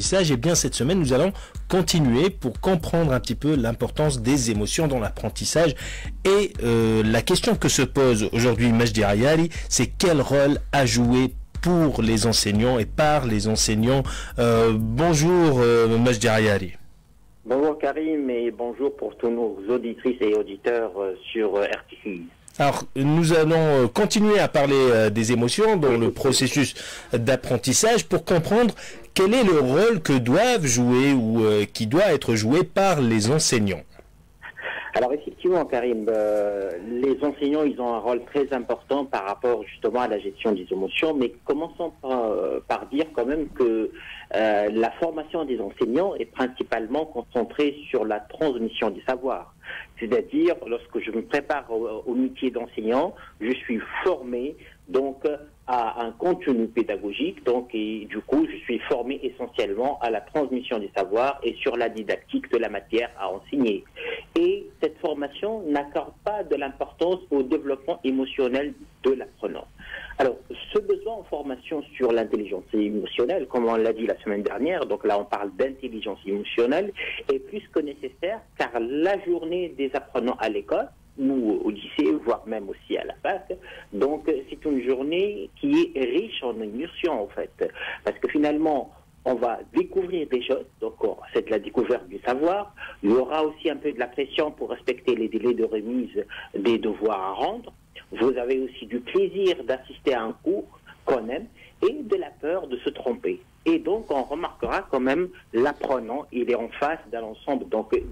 l'apprentissage. Et bien cette semaine, nous allons continuer pour comprendre un petit peu l'importance des émotions dans l'apprentissage. Et la question que se pose aujourd'hui Majdi Ayari, c'est quel rôle a joué pour les enseignants et par les enseignants. Bonjour Majdi Ayari. Bonjour Karim et bonjour pour tous nos auditrices et auditeurs sur RTI. Alors, nous allons continuer à parler des émotions dans le processus d'apprentissage pour comprendre quel est le rôle que doivent jouer ou qui doit être joué par les enseignants. Alors effectivement Karim, les enseignants ils ont un rôle très important par rapport justement à la gestion des émotions, mais commençons par dire quand même que la formation des enseignants est principalement concentrée sur la transmission du savoir. C'est-à-dire, lorsque je me prépare au métier d'enseignant, je suis formé donc à un contenu pédagogique, donc et du coup je suis formé essentiellement à la transmission des savoirs et sur la didactique de la matière à enseigner. Et cette formation n'accorde pas de l'importance au développement émotionnel de l'apprenant. Alors, ce besoin en formation sur l'intelligence émotionnelle, comme on l'a dit la semaine dernière, donc là on parle d'intelligence émotionnelle, est plus que nécessaire car la journée des apprenants à l'école, ou au lycée, voire même aussi à la fac, donc c'est une journée qui est riche en émotions en fait, parce que finalement on va découvrir des choses, donc c'est de la découverte du savoir, il y aura aussi un peu de la pression pour respecter les délais de remise des devoirs à rendre. Vous avez aussi du plaisir d'assister à un cours qu'on aime et de la peur de se tromper. Et donc, on remarquera quand même l'apprenant, il est en face d'un ensemble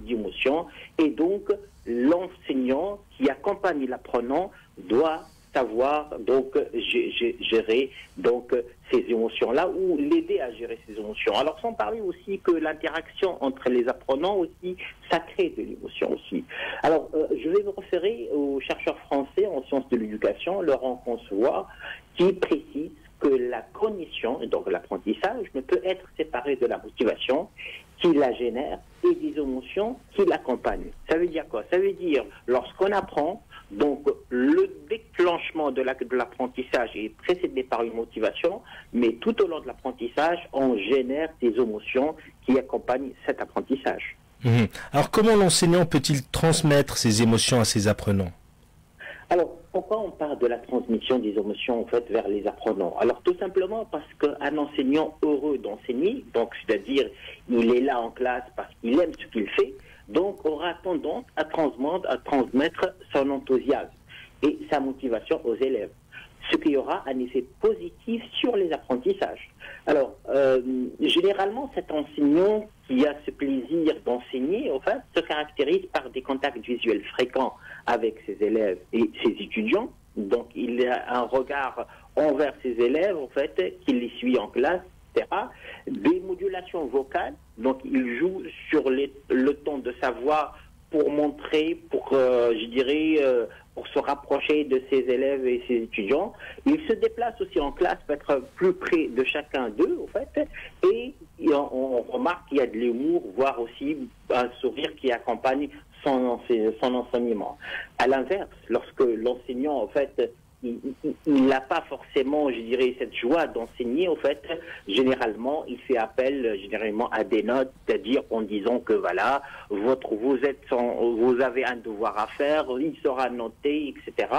d'émotions. Et donc, l'enseignant qui accompagne l'apprenant doit savoir donc gérer donc ces émotions-là ou l'aider à gérer ces émotions. Alors sans parler aussi que l'interaction entre les apprenants aussi, ça crée de l'émotion aussi. Alors je vais me référer au chercheur français en sciences de l'éducation, Laurent François, qui précise que la cognition, donc l'apprentissage, ne peut être séparé de la motivation qui la génère et des émotions qui l'accompagnent. Ça veut dire quoi? Ça veut dire lorsqu'on apprend, donc le déclenchement de l'apprentissage est précédé par une motivation, mais tout au long de l'apprentissage, on génère des émotions qui accompagnent cet apprentissage. Alors comment l'enseignant peut-il transmettre ses émotions à ses apprenants? Alors, pourquoi on parle de la transmission des émotions en fait vers les apprenants? Alors tout simplement parce qu'un enseignant heureux d'enseigner, donc c'est-à-dire il est là en classe parce qu'il aime ce qu'il fait, donc aura tendance à transmettre son enthousiasme et sa motivation aux élèves, ce qui aura un effet positif sur les apprentissages. Alors, généralement, cet enseignant qui a ce plaisir d'enseigner, en fait, se caractérise par des contacts visuels fréquents avec ses élèves et ses étudiants. Donc, il a un regard envers ses élèves, en fait, qui les suit en classe, etc. Des modulations vocales, donc il joue sur le ton de sa voix pour montrer, je dirais, pour se rapprocher de ses élèves et ses étudiants. Il se déplace aussi en classe pour être plus près de chacun d'eux, en fait, et on remarque qu'il y a de l'humour, voire aussi un sourire qui accompagne son enseignement. À l'inverse, lorsque l'enseignant, en fait, il n'a pas forcément, je dirais, cette joie d'enseigner, en fait, généralement, il fait appel généralement à des notes, c'est-à-dire en disant que voilà, vous avez un devoir à faire, il sera noté, etc.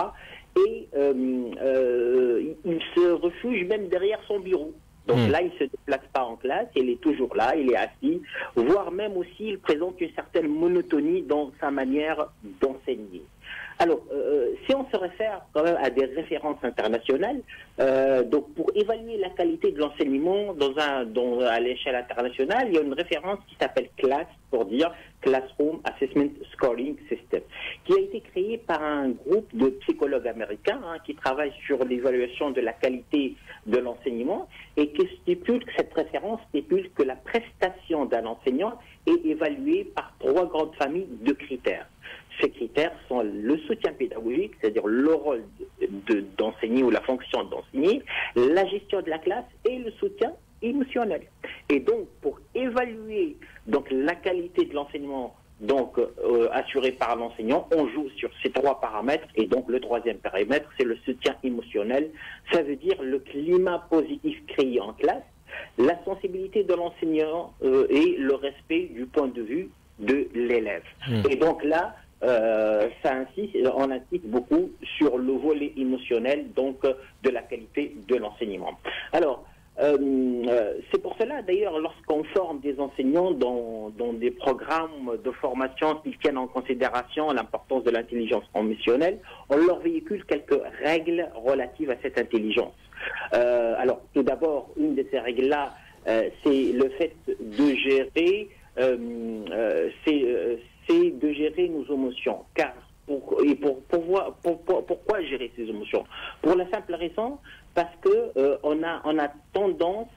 Et il se refuge même derrière son bureau. Donc là, il ne se déplace pas en classe, il est toujours là, il est assis, voire même aussi, il présente une certaine monotonie dans sa manière d'enseigner. Alors, si on se réfère quand même à des références internationales, donc pour évaluer la qualité de l'enseignement à l'échelle internationale, il y a une référence qui s'appelle CLASS, pour dire Classroom Assessment Scoring System, qui a été créée par un groupe de psychologues américains qui travaillent sur l'évaluation de la qualité de l'enseignement et qui stipule que cette référence stipule que la prestation d'un enseignant est évaluée par 3 grandes familles de critères. Ces critères sont le soutien pédagogique, c'est-à-dire le rôle d'enseigner ou la fonction d'enseigner, la gestion de la classe et le soutien émotionnel. Et donc, pour évaluer donc, la qualité de l'enseignement assuré par l'enseignant, on joue sur ces 3 paramètres. Et donc, le 3e paramètre, c'est le soutien émotionnel. Ça veut dire le climat positif créé en classe, la sensibilité de l'enseignant et le respect du point de vue de l'élève. Et donc là, on insiste beaucoup sur le volet émotionnel donc de la qualité de l'enseignement. Alors, c'est pour cela d'ailleurs lorsqu'on forme des enseignants dans des programmes de formation qui tiennent en considération l'importance de l'intelligence émotionnelle, on leur véhicule quelques règles relatives à cette intelligence. Alors tout d'abord, une de ces règles-là, c'est le fait de gérer de gérer nos émotions. Car pourquoi gérer ces émotions? Pour la simple raison parce que on a tendance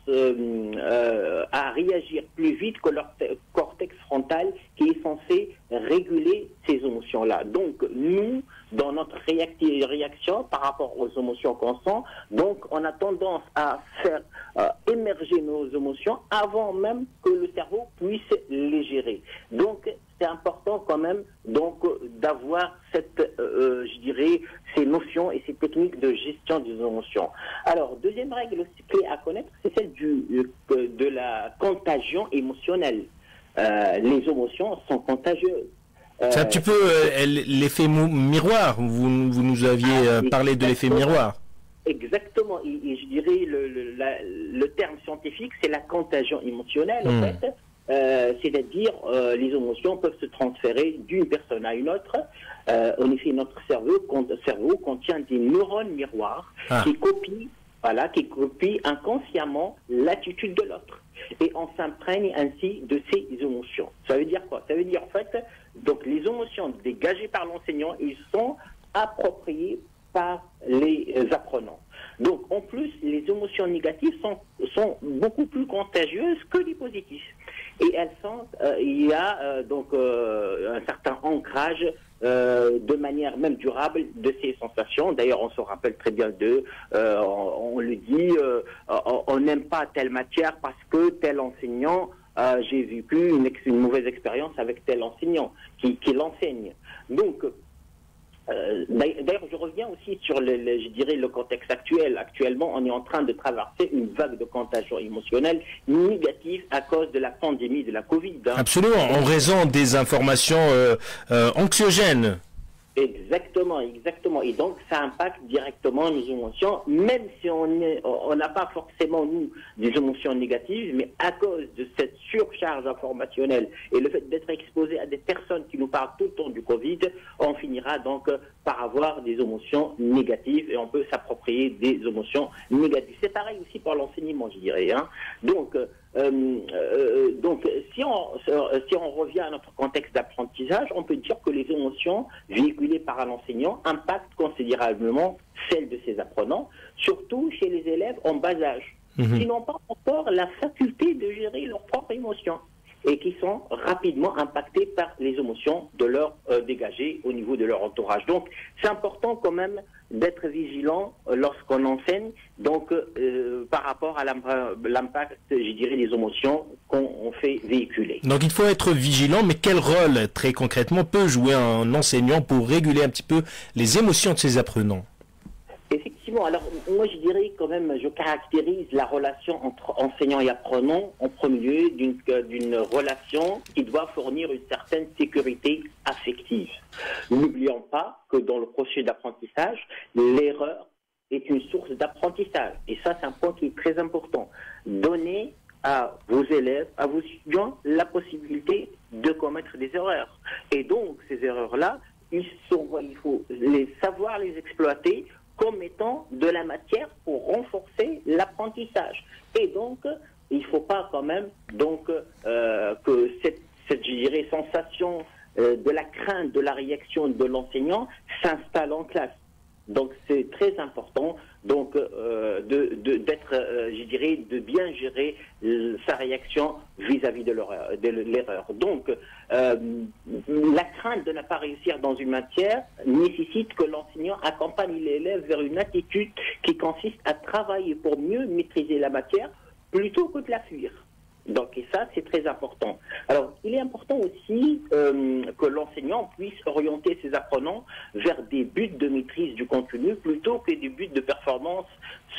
à réagir plus vite que leur cortex frontal qui est censé réguler ces émotions-là. Donc nous, dans notre réaction par rapport aux émotions qu'on sent, donc on a tendance à faire émerger nos émotions avant même que le cerveau puisse les gérer. Donc c'est important quand même donc d'avoir je dirais, ces notions et ces techniques de gestion des émotions. Alors, deuxième règle aussi clé à connaître, c'est celle de la contagion émotionnelle. Les émotions sont contagieuses. C'est un petit peu l'effet miroir. Vous nous aviez parlé de l'effet miroir. Exactement. Et je dirais le terme scientifique, c'est la contagion émotionnelle, en fait. C'est-à-dire les émotions peuvent se transférer d'une personne à une autre. En effet, notre cerveau contient des neurones miroirs qui copient inconsciemment l'attitude de l'autre. Et on s'imprègne ainsi de ces émotions. Ça veut dire quoi? Ça veut dire en fait, donc les émotions dégagées par l'enseignant, ils sont appropriées par les apprenants. Donc en plus, les émotions négatives sont beaucoup plus contagieuses que les positives. Et il y a donc un certain ancrage de manière même durable de ces sensations. D'ailleurs, on se rappelle très bien on le dit, on n'aime pas telle matière parce que tel enseignant, j'ai vécu une mauvaise expérience avec tel enseignant qui l'enseigne. Donc, d'ailleurs, je reviens aussi sur je dirais le contexte actuel. Actuellement, on est en train de traverser une vague de contagion émotionnelle négative à cause de la pandémie de la Covid. Absolument, en raison des informations anxiogènes. Exactement. Et donc, ça impacte directement nos émotions, même si on n'a pas forcément, nous, des émotions négatives, mais à cause de cette surcharge informationnelle et le fait d'être exposé à des personnes qui nous parlent tout le temps du Covid, on finira donc par avoir des émotions négatives et on peut s'approprier des émotions négatives. C'est pareil aussi pour l'enseignement, je dirais. Donc, si on revient à notre contexte d'apprentissage, on peut dire que les émotions véhiculées par un enseignant impactent considérablement celles de ses apprenants, surtout chez les élèves en bas âge, qui n'ont pas encore la faculté de gérer leurs propres émotions et qui sont rapidement impactés par les émotions de leur dégagées au niveau de leur entourage. Donc, c'est important quand même d'être vigilant lorsqu'on enseigne, donc par rapport à l'impact, je dirais, des émotions qu'on fait véhiculer. Donc il faut être vigilant, mais quel rôle très concrètement peut jouer un enseignant pour réguler un petit peu les émotions de ses apprenants? Effectivement, alors moi je dirais quand même, je caractérise la relation entre enseignant et apprenant en premier lieu d'une relation qui doit fournir une certaine sécurité affective. N'oublions pas que dans le processus d'apprentissage, l'erreur est une source d'apprentissage. Et ça, c'est un point qui est très important. Donner à vos élèves, à vos étudiants, la possibilité de commettre des erreurs. Et donc, ces erreurs-là, il faut savoir les exploiter comme étant de la matière pour renforcer l'apprentissage. Et donc, il ne faut pas quand même que cette je dirais, sensation de la crainte de la réaction de l'enseignant s'installe en classe. Donc c'est très important d'être, je dirais, de bien gérer sa réaction vis-à-vis de l'erreur. Donc la crainte de ne pas réussir dans une matière nécessite que l'enseignant accompagne l'élève vers une attitude qui consiste à travailler pour mieux maîtriser la matière plutôt que de la fuir. Donc, et ça, c'est très important. Alors, il est important aussi que l'enseignant puisse orienter ses apprenants vers des buts de maîtrise du contenu plutôt que des buts de performance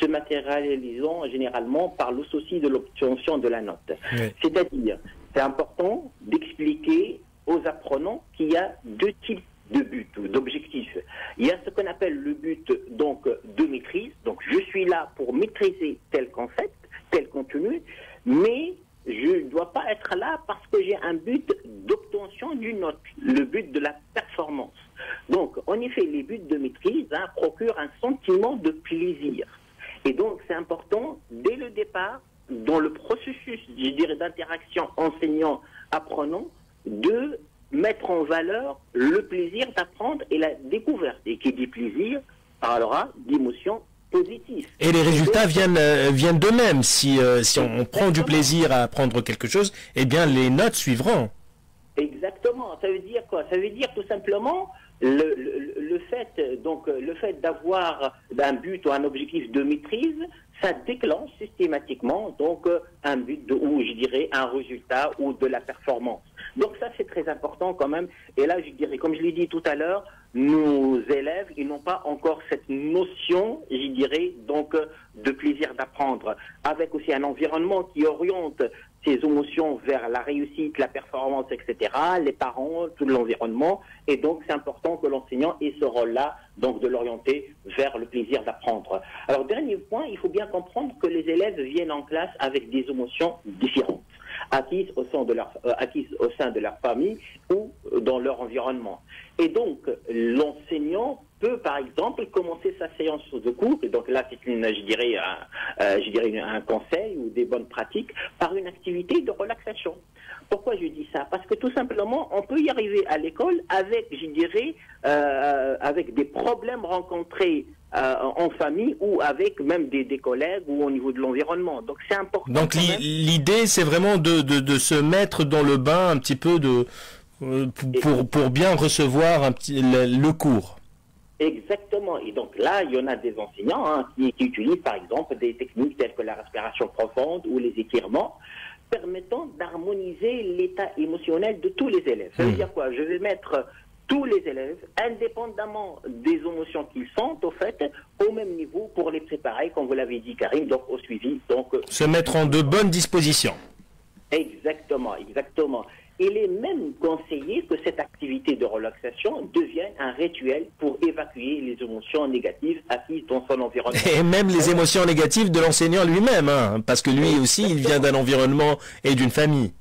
se matérialisant généralement par le souci de l'obtention de la note. Oui. C'est-à-dire, c'est important d'expliquer aux apprenants qu'il y a deux types de buts ou d'objectifs. Il y a ce qu'on appelle le but donc de maîtrise. Donc, je suis là pour maîtriser tel concept, tel contenu, mais je ne dois pas être là parce que j'ai un but d'obtention d'une note, le but de la performance. Donc, en effet, les buts de maîtrise procurent un sentiment de plaisir. Et donc, c'est important, dès le départ, dans le processus, je dirais, d'interaction enseignant-apprenant, de mettre en valeur le plaisir d'apprendre et la découverte. Et qui dit plaisir parlera d'émotions positives. Et les résultats viennent d'eux-mêmes. Si on prend du plaisir à apprendre quelque chose, eh bien les notes suivront. Exactement. Ça veut dire quoi? Ça veut dire tout simplement le fait d'avoir un but ou un objectif de maîtrise, ça déclenche systématiquement donc un but ou je dirais un résultat ou de la performance. Donc ça c'est très important quand même. Et là je dirais, comme je l'ai dit tout à l'heure, nos élèves ils n'ont pas encore cette notion, je dirais donc de plaisir d'apprendre, avec aussi un environnement qui oriente ces émotions vers la réussite, la performance, etc. Les parents, tout l'environnement. Et donc, c'est important que l'enseignant ait ce rôle-là, donc de l'orienter vers le plaisir d'apprendre. Alors, dernier point, il faut bien comprendre que les élèves viennent en classe avec des émotions différentes, acquises au sein de leur famille ou dans leur environnement. Et donc, l'enseignant peut, par exemple, commencer sa séance de cours, et donc là, c'est un conseil ou des bonnes pratiques, par une activité de relaxation. Pourquoi je dis ça? Parce que tout simplement, on peut y arriver à l'école avec, avec des problèmes rencontrés en famille ou avec même des collègues ou au niveau de l'environnement. Donc c'est important. Donc l'idée, c'est vraiment de se mettre dans le bain un petit peu pour bien recevoir le cours. Exactement. Et donc là, il y en a des enseignants qui utilisent par exemple des techniques telles que la respiration profonde ou les étirements permettant d'harmoniser l'état émotionnel de tous les élèves. Ça veut dire quoi? Je vais mettre tous les élèves, indépendamment des émotions qu'ils sentent, au fait, au même niveau pour les préparer, comme vous l'avez dit Karim, donc au suivi. Donc, se mettre en de bonnes dispositions. Exactement, exactement. Il est même conseillé que cette activité de relaxation devienne un rituel pour évacuer les émotions négatives acquises dans son environnement. Et même les émotions négatives de l'enseignant lui-même, parce que lui aussi, il vient d'un environnement et d'une famille.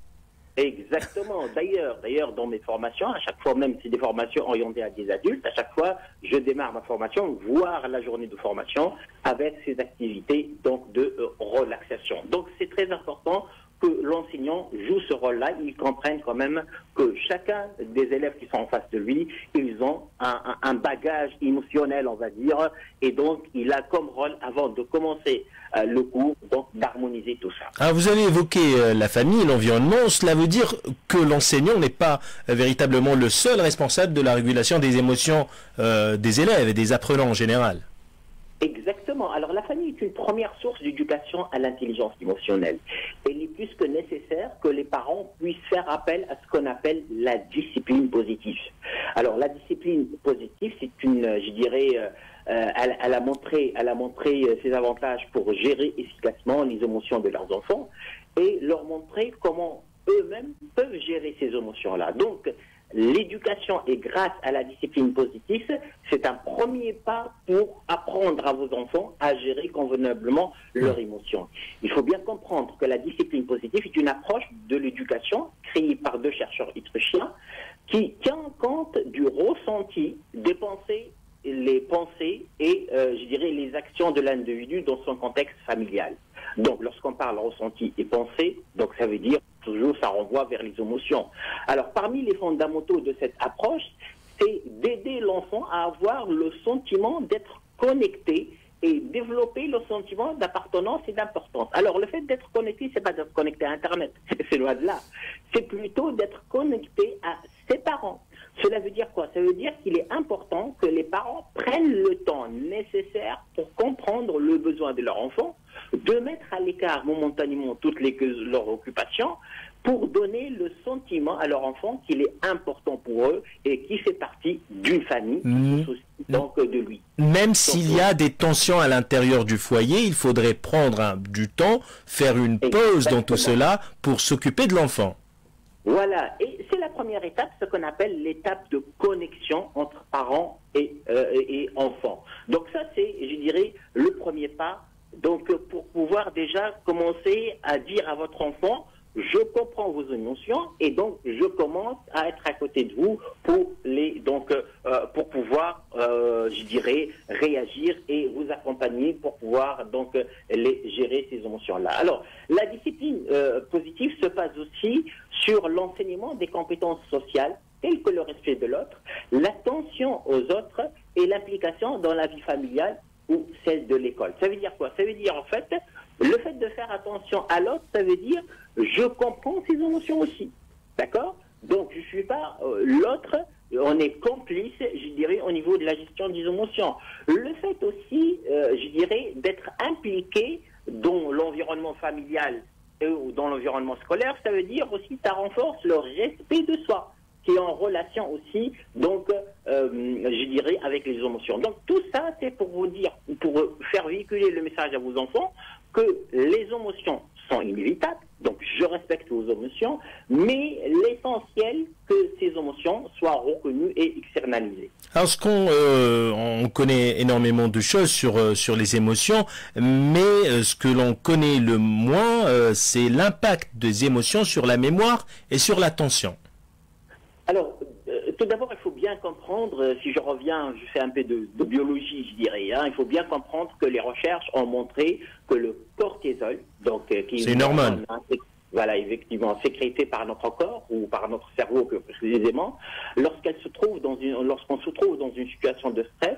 Exactement. D'ailleurs, dans mes formations, à chaque fois, même c'est des formations orientées à des adultes, à chaque fois, je démarre ma formation, voire la journée de formation, avec ces activités donc de relaxation. Donc c'est très important que l'enseignant joue ce rôle-là. Ils comprennent quand même que chacun des élèves qui sont en face de lui, ils ont un bagage émotionnel, on va dire, et donc il a comme rôle, avant de commencer le cours, donc d'harmoniser tout ça. Alors vous avez évoqué la famille, l'environnement. Cela veut dire que l'enseignant n'est pas véritablement le seul responsable de la régulation des émotions des élèves et des apprenants en général. Exactement. Alors la famille est une première source d'éducation à l'intelligence émotionnelle. Il est plus que nécessaire que les parents puissent faire appel à ce qu'on appelle la discipline positive. Alors la discipline positive, c'est une, je dirais, elle a montré ses avantages pour gérer efficacement les émotions de leurs enfants et leur montrer comment eux-mêmes peuvent gérer ces émotions-là. Donc, l'éducation et grâce à la discipline positive, c'est un premier pas pour apprendre à vos enfants à gérer convenablement leurs émotions. Il faut bien comprendre que la discipline positive est une approche de l'éducation créée par deux chercheurs autrichiens qui tient compte du ressenti des pensées, les pensées et, les actions de l'individu dans son contexte familial. Donc, lorsqu'on parle ressenti et pensée, donc ça veut dire toujours, ça renvoie vers les émotions. Alors, parmi les fondamentaux de cette approche, c'est d'aider l'enfant à avoir le sentiment d'être connecté et développer le sentiment d'appartenance et d'importance. Alors, le fait d'être connecté, c'est pas d'être connecté à Internet, c'est loin de là. C'est plutôt d'être connecté à ses parents, Cela veut dire quoi? Ça veut dire qu'il est important que les parents prennent le temps nécessaire pour comprendre le besoin de leur enfant, de mettre à l'écart momentanément toutes leurs occupations, pour donner le sentiment à leur enfant qu'il est important pour eux et qu'il fait partie d'une famille, donc de lui. Même s'il y a des tensions à l'intérieur du foyer, il faudrait prendre du temps, faire une pause dans tout cela pour s'occuper de l'enfant. Voilà, et c'est la première étape, ce qu'on appelle l'étape de connexion entre parents et enfants. Donc ça, c'est, je dirais, le premier pas. Donc pour pouvoir déjà commencer à dire à votre enfant, je comprends vos émotions et donc je commence à être à côté de vous pour pour pouvoir, je dirais, réagir et vous accompagner pour pouvoir donc les gérer ces émotions-là. Alors, la discipline positive se base aussi sur l'enseignement des compétences sociales telles que le respect de l'autre, l'attention aux autres et l'implication dans la vie familiale ou celle de l'école. Ça veut dire quoi? Ça veut dire en fait, le fait de faire attention à l'autre, ça veut dire je comprends ses émotions aussi. D'accord? Donc je ne suis pas l'autre, on est complice, je dirais, au niveau de la gestion des émotions. Le fait aussi, je dirais, d'être impliqué dans l'environnement familial ou dans l'environnement scolaire, ça veut dire aussi que ça renforce le respect de soi, qui est en relation aussi, donc, je dirais, avec les émotions. Donc tout ça, c'est pour vous dire, pour faire véhiculer le message à vos enfants, que les émotions sont inévitables, donc je respecte vos émotions, mais l'essentiel que ces émotions soient reconnues et externalisées. Alors, on connaît énormément de choses sur les émotions, mais ce que l'on connaît le moins, c'est l'impact des émotions sur la mémoire et sur l'attention. Alors, tout d'abord, il faut bien comprendre, si je reviens, je fais un peu de biologie, je dirais, il faut bien comprendre que les recherches ont montré que le cortisol, donc qui est une hormone, voilà, effectivement, sécrétée par notre corps ou par notre cerveau plus précisément, lorsqu'on se trouve dans une situation de stress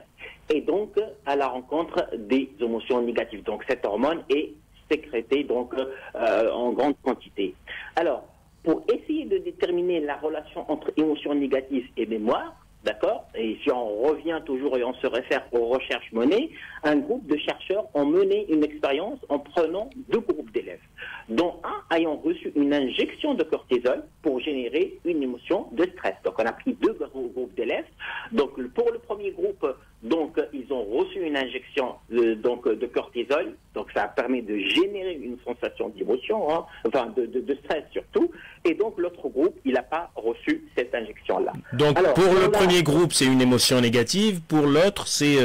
et donc à la rencontre des émotions négatives. Donc cette hormone est sécrétée donc en grande quantité. Alors, pour essayer de déterminer la relation entre émotions négatives et mémoire, d'accord, et si on revient toujours et on se réfère aux recherches menées, un groupe de chercheurs ont mené une expérience en prenant deux groupes d'élèves, dont un ayant reçu une injection de cortisol pour générer une émotion de stress. Donc on a pris deux groupes d'élèves. Donc pour le premier groupe, donc ils ont reçu une injection de cortisol. Donc ça permet de générer une sensation d'émotion, enfin de stress surtout. Et donc l'autre groupe, il n'a pas reçu cette injection-là. Donc alors, pour le premier groupe, c'est une émotion négative. Pour l'autre, c'est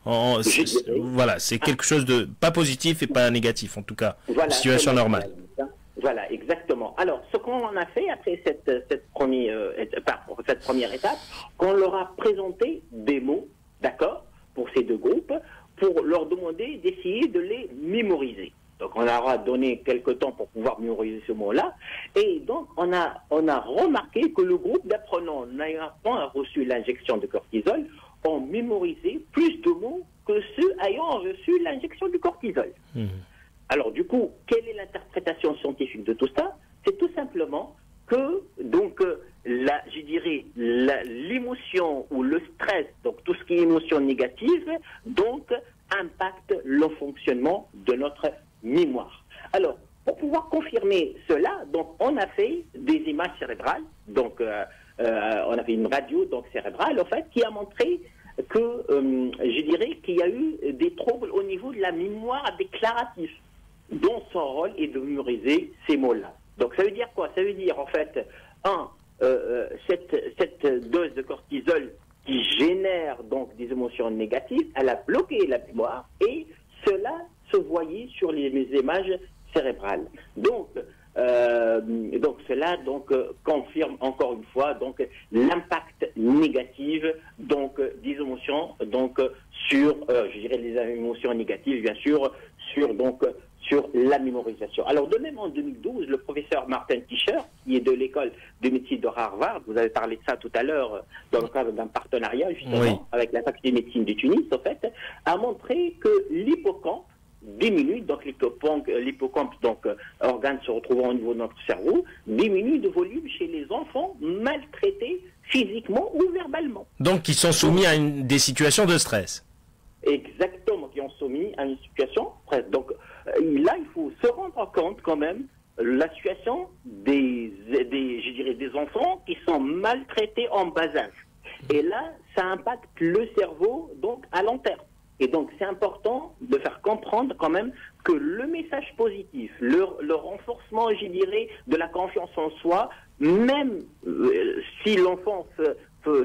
voilà, c'est quelque chose de pas positif et pas négatif, en tout cas. Voilà, situation normale. Voilà, exactement. Alors, ce qu'on a fait après cette première étape, qu'on leur a présenté des mots, d'accord, pour ces deux groupes, pour leur demander d'essayer de les mémoriser. Donc, on leur a donné quelques temps pour pouvoir mémoriser ce mot-là. Et donc, on a remarqué que le groupe d'apprenants n'ayant pas reçu l'injection de cortisol ont mémorisé plus de mots que ceux ayant reçu l'injection du cortisol. Alors, du coup, quelle est l'interprétation scientifique de tout ça? C'est tout simplement que, donc, je dirais, l'émotion ou le stress, donc tout ce qui est émotion négative, donc, impacte le fonctionnement de notre mémoire. Alors, pour pouvoir confirmer cela, donc, on a fait des images cérébrales, donc, on a fait une radio donc cérébrale, en fait, qui a montré que, je dirais, qu'il y a eu des troubles au niveau de la mémoire déclarative, dont son rôle est de mémoriser ces mots-là. Donc ça veut dire quoi? Ça veut dire en fait, cette dose de cortisol qui génère donc des émotions négatives, elle a bloqué la mémoire et cela se voyait sur les images cérébrales. Donc cela confirme encore une fois donc l'impact négatif donc des émotions donc sur je dirais les émotions négatives bien sûr sur la mémorisation. Alors de même en 2012, le professeur Martin Tischer, qui est de l'école de médecine de Harvard, vous avez parlé de ça tout à l'heure dans le cadre d'un partenariat justement avec la faculté de médecine de Tunis, en fait, a montré que l'hippocampe diminue, donc l'hippocampe, donc organe se retrouvant au niveau de notre cerveau, diminue de volume chez les enfants maltraités physiquement ou verbalement. Donc, qui sont soumis à des situations de stress. Exactement, qui ont soumis à une situation stress. Donc là, il faut se rendre compte quand même la situation je dirais des enfants qui sont maltraités en bas âge. Et là, ça impacte le cerveau donc à long terme. Et donc, c'est important de faire comprendre quand même que le message positif, le renforcement, je dirais, de la confiance en soi, même si l'enfant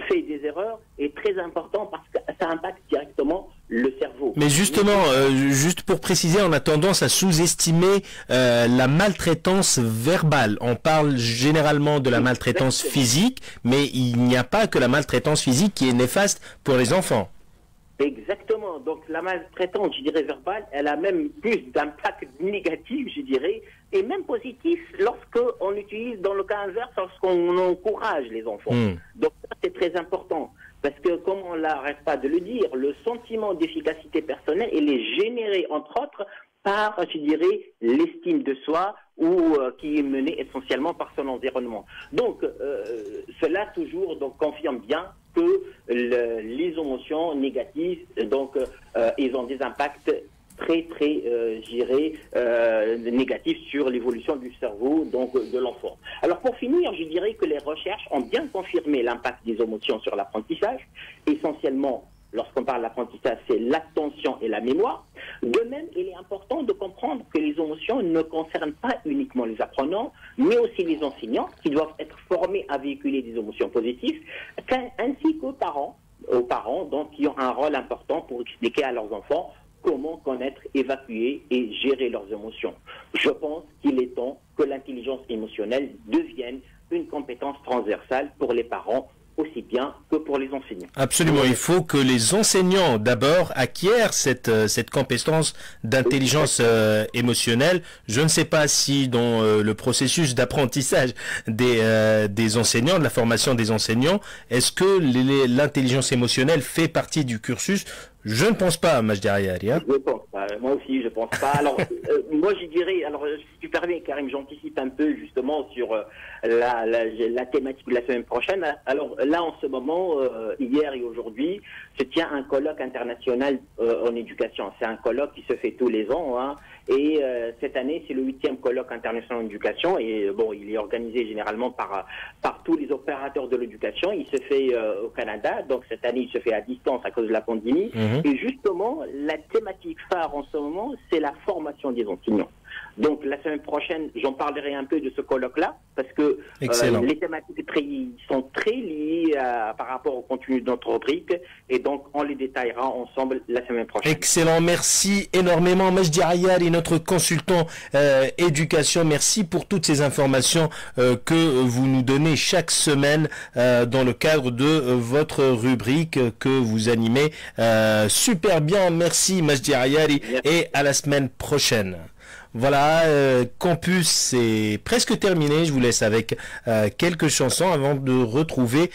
fait des erreurs, est très important parce que ça impacte directement le cerveau. Mais justement, juste pour préciser, on a tendance à sous-estimer la maltraitance verbale. On parle généralement de la maltraitance physique, mais il n'y a pas que la maltraitance physique qui est néfaste pour les enfants. Exactement. Donc la maltraitance, je dirais, verbale, elle a même plus d'impact négatif, je dirais, et même positif lorsqu'on l'utilise dans le cas inverse, lorsqu'on encourage les enfants. Donc ça, c'est très important. Parce que, comme on n'arrête pas de le dire, le sentiment d'efficacité personnelle, il est généré, entre autres, par, je dirais, l'estime de soi ou qui est menée essentiellement par son environnement. Donc, cela toujours donc, confirme bien que les émotions négatives, donc, ils ont des impacts très, je dirais, négatifs sur l'évolution du cerveau donc de l'enfant. Alors, pour finir, je dirais que les recherches ont bien confirmé l'impact des émotions sur l'apprentissage, essentiellement. Lorsqu'on parle d'apprentissage, c'est l'attention et la mémoire. De même, il est important de comprendre que les émotions ne concernent pas uniquement les apprenants, mais aussi les enseignants qui doivent être formés à véhiculer des émotions positives, ainsi qu'aux parents, donc, qui ont un rôle important pour expliquer à leurs enfants comment connaître, évacuer et gérer leurs émotions. Je pense qu'il est temps que l'intelligence émotionnelle devienne une compétence transversale pour les parents, aussi bien que pour les enseignants. Absolument, il faut que les enseignants d'abord acquièrent cette compétence d'intelligence émotionnelle. Je ne sais pas si dans le processus d'apprentissage des enseignants, de la formation des enseignants, est-ce que l'intelligence émotionnelle fait partie du cursus? Je ne pense pas, Majdi Ayari. Je ne pense pas. Moi aussi, je ne pense pas. Alors, moi, je dirais, si tu permets, Karim, j'anticipe un peu justement sur la thématique de la semaine prochaine. Alors là, en ce moment, hier et aujourd'hui, se tient un colloque international en éducation. C'est un colloque qui se fait tous les ans, hein. Et cette année, c'est le 8e colloque international en éducation. Et bon, il est organisé généralement par tous les opérateurs de l'éducation. Il se fait au Canada. Donc cette année, il se fait à distance à cause de la pandémie. Et justement, la thématique phare en ce moment, c'est la formation des enseignants. Donc la semaine prochaine, j'en parlerai un peu de ce colloque-là, parce que les thématiques sont très liées par rapport au contenu de notre rubrique, et donc on les détaillera ensemble la semaine prochaine. Excellent, merci énormément Majdi Ayari, notre consultant éducation. Merci pour toutes ces informations que vous nous donnez chaque semaine dans le cadre de votre rubrique que vous animez super bien. Merci Majdi Ayari, et à la semaine prochaine. Voilà, Campus c'est presque terminé. Je vous laisse avec quelques chansons avant de retrouver